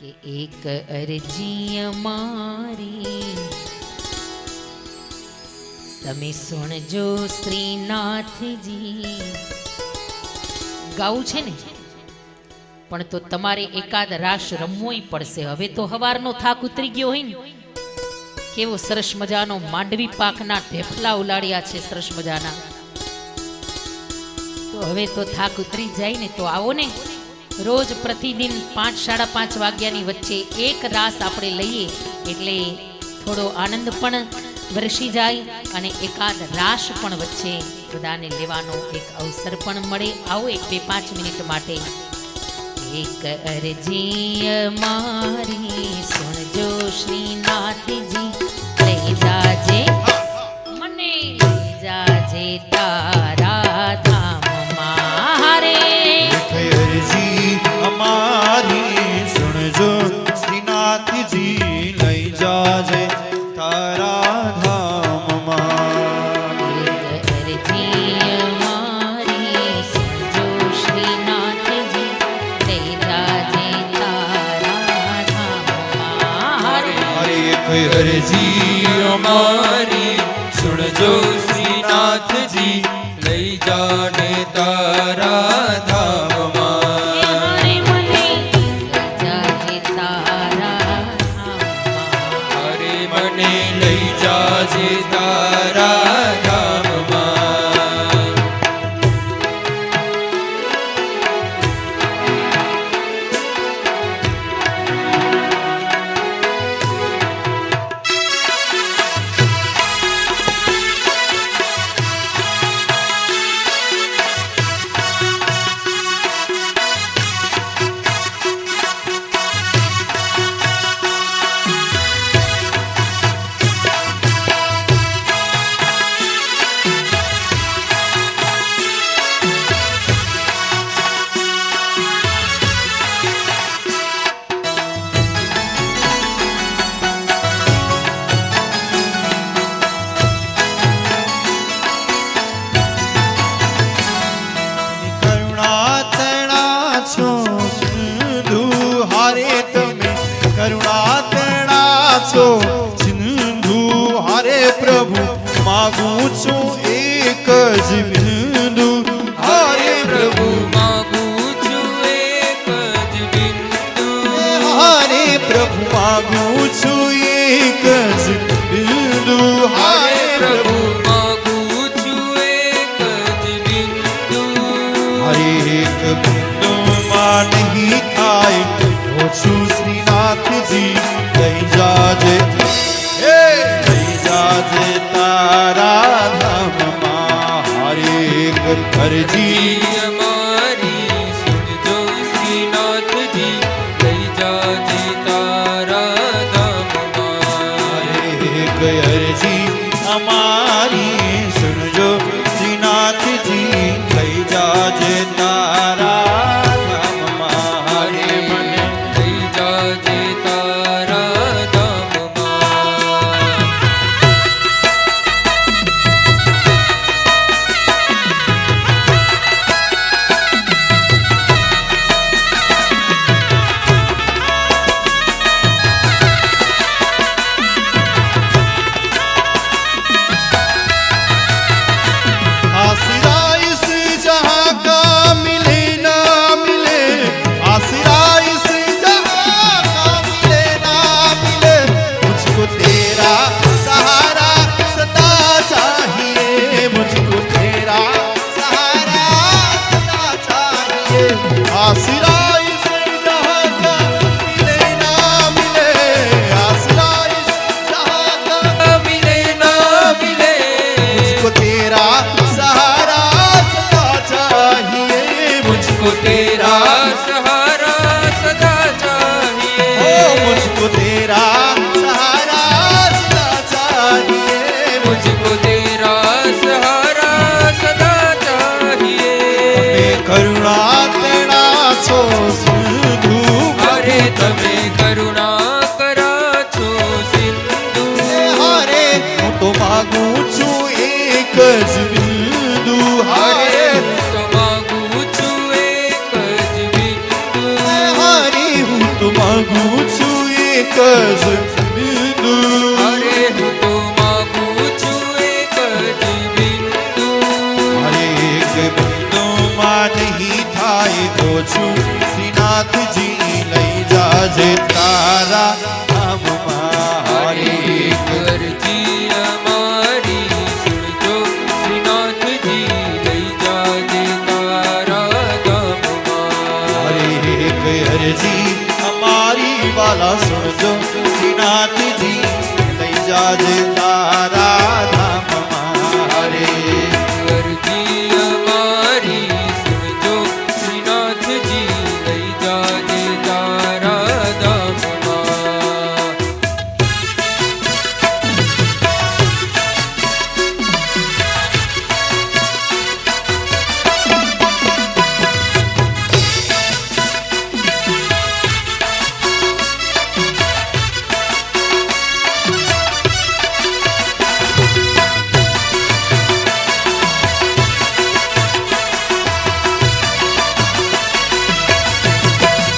કે એક અરજી અમારી તમે સુણજો શ્રીનાથજી. ગાવું છે ને, પણ તો તમારે એકાદ રાસ રમવોય પડશે. હવે તો હવારનો થાક ઉતરી ગયો હોય ને, કેવો સરસ મજાનો માંડવી પાકના ઢેફલા ઉલાડ્યા છે, સરસ મજાના. તો હવે તો થાક ઉતરી જાય ને, તો આવો ને, રોજ પ્રતિદિન 5-5:30 વાગ્યાની વચ્ચે એક રાસ આપણે લઈએ એટલે થોડો આનંદ પણ વરસી જાય અને એકાદ રાસ પણ વચ્ચે બધાને લેવાનો એક અવસર પણ મળે. આવો 1-2-5 મિનિટ માટે. એક અરજી અમારી સુણજો શ્રીનાથજી, લઈ જાજે મને, લઈ જાજે તારા ધામમાં રે. અરજી અમારી સુણજો શ્રીનાથજી, લઈ જાજે તારા ધામમાં. એક અરજી અમારી સુણજો શ્રીનાથજી, લઈ જાજે તારા ધામમાં રે. એક અરજી અમારી સુણજો શ્રીનાથજી, લઈ જાને તારા ધામમાં. હરે મને લઈ જાજે તારા ધામમાં. અરે મને લઈ જાજે તારા ધામમાં. સિંધુ હારે પ્રભુ માગું છું એક જ બિંદુ. હારે પ્રભુ માગું છું એક જ બિંદુ. હારે પ્રભુ માગું છું એક જ બિંદુ. હારે પ્રભુ માગું છું એક જ બિંદુ. હરે એક બિંદુમાં નહીં થાય ઓછું શ્રીનાથજી, લઈ જાજે લઈ જાજે તારા ધામમાં. હરે એક અરજી અમારી સુણજો શ્રીનાથજી, લઈ જાજે તારા ધામમાં. હરે એક અરજી અમારી સુણજો શ્રીનાથજી, લઈ જાજે તારા ધામમાં. હરે મને લઈ જાજે તારા ધામમાં. आसरा इस जहां का मिले ना मिले, आसरा इस जहां का मिले ना मिले, मुझको तेरा सहारा सदा चाहिए. मुझको तेरा सहारा सदा चाहिए. आसरा इस जहां का मिले ना मिले, आसरा इस जहां का मिले ना मिले, मुझको तेरा सहारा सदा चाहिए. मुझको तेरा सहारा सदा चाहिए. ओ मुझको तेरा सहारा सदा चाहिए. मुझको तेरा सहारा सदा चाहिए. करुणा तेरा છો સિંધુ. અરે તમે કરુણા કરા છો સિંધુ. હારે હું તો માગું છું એક જ બિંદુ. અરે હારે હું તો માગું છું એક જ બિંદુ. હારે હું તો માગું માગું છું એક જ બિંદુ અરે હું તો માગું છું એક જ બિંદુ મારે એક બિંદુમાં નહીં થાય તો છું શ્રીનાથજી લઈ જાજે તારા ધામમાં અરે એક અરજી અમારી સુનજો શ્રીનાથજી લઈ જાજે તારા ધામમાં અરે એક અરજી અમારી વાલા સુનજો શ્રીનાથજી લઈ જાજે તારા ધામમાં અરે એક અરજી અમારી સુનજો શ્રીનાથજી લઈ જાજે તારા ધામમાં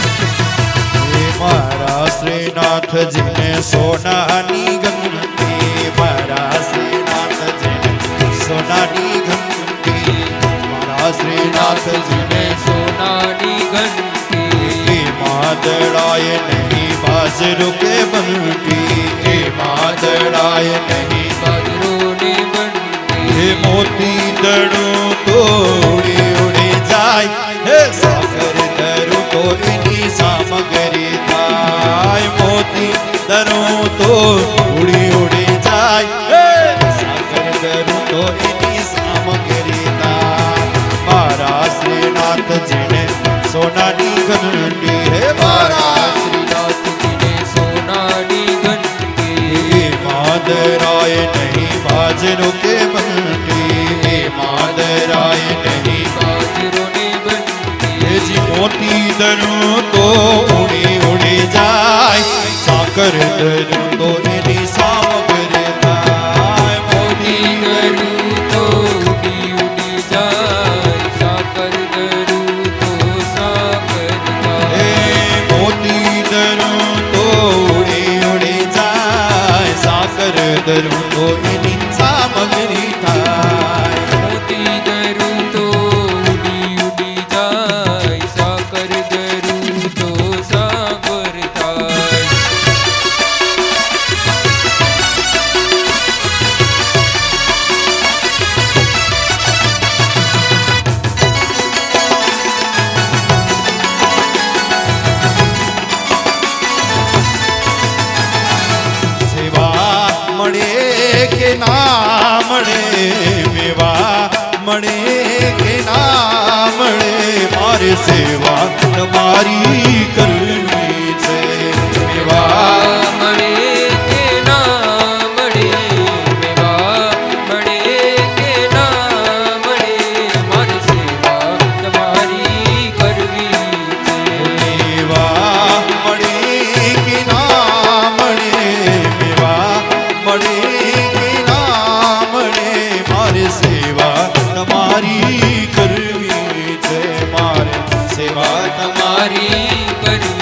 હે મારા શ્રીનાથજીને સોનાની ગંગી મારા શ્રીનાથજીને સોનાની ગંગી મારા શ્રીનાથજીને સોનાની ઘંટી એ માદળાય નહીં બાજરો કે બંટી એ માદળાય નહીં બાજરોને બંટી હે મોતી દડું તો ઉડી ઉડી જાય હે સાગર દરું તો એની સામગ્રી થાય મોતી દરું તો ઉડી ઉડી જાય હે સાગર દરું તો એની સામગ્રી થાય મારા શ્રીનાથજીને સોનાની ઘંટી હે મારા શ્રીનાથજીને સોનાની ઘંટી હે માદરાય નહીં બાજરો કે બંટી હે માદરાય નહીં બાજરોને બંટી એજી મોતી દરું તો ઉડી ઉડી જાય સાકર દરું તો એની સામગ્રી થાય મોતી દરું તો ઉડી ઉડી જાય સાકર દરું તો સાકર હે થાય મોતી દરું તો ઉડી ઉડી જાય સાકર દરું તો એની સામગ્રી થાય મોતી દરું તો ઉડી ઉડી જાય સાકર દરું તો સાગર થાય સેવા મળે કે ના મળે મેવા મળે કે ના મળે મારે સેવા તમારી કરવી છે મેવા મળે કે ના મળે મેવા મળે કે ના મળે મારી સેવા તમારી કરવી છે મેવા મળે કે ના મળે મેવા મળે કે ના મળે મારે સેવા તમારી કરવી છે મારે સેવા તમારી કરવી